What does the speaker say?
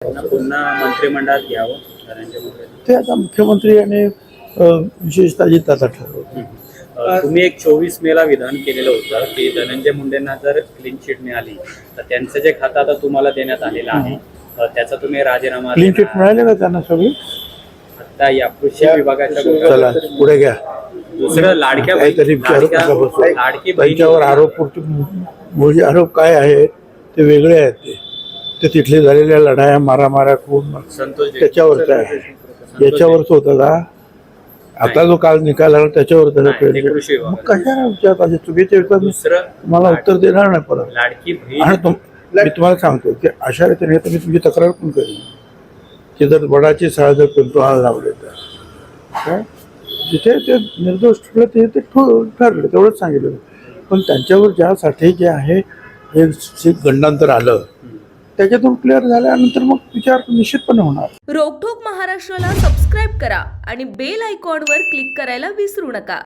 त्यांना पुन्हा मंत्रिमंडळात घ्यावं धनंजय मुंडे. ते आता मुख्यमंत्री आणि विशेषतः अजितदादा ठरवतील. तुम्ही एक 24 मेला विधान केलेलं होतं की धनंजय मुंडेंना जर क्लीन चिट मिळाली तर त्यांचं जे खातं आता तुम्हाला देण्यात आलेलं आहे त्याचा तुम्ही राजीनामा क्लीन चिट देणार. मिळाले का त्यांना सगळी? आता या कृषी विभागाच्या चला पुढे घ्या. दुसरं लाडक्या काहीतरी विचारू नका बसू. लाडकी त्यांच्यावर आरोप मूळ आरोप काय आहे ते वेगळे आहेत. ते तिथले झालेल्या लढाया मारामाऱ्या खून संतोष त्याच्यावरचं आहे. याच्यावरच होतं का? आता जो काल निकाल आला त्याच्यावर त्याला कृषी मग विभाग कशाला विचारता? चुकीचे विचार दुसरं तुम्हाला उत्तर देणार नाही परत. लाडकी बहीण आणि मी तुम्हाला सांगतो की अशा रीतीने तर मी तुमची तक्रार पण करेन की जर वडाची साळ जर पिंपळाला लावले तर काय जिथे ते निर्दोष ठरले ते ठरले तेवढंच सांगितलं. पण त्यांच्यावर ज्यासाठी जे आहे हे गंडांतर आलं त्याच्यातून क्लिअर झाल्यानंतर मग विचार निश्चितपणे होणार. रोकठोक महाराष्ट्राला सबस्क्राईब करा आणि बेल आयकॉनवर क्लिक करायला विसरू नका.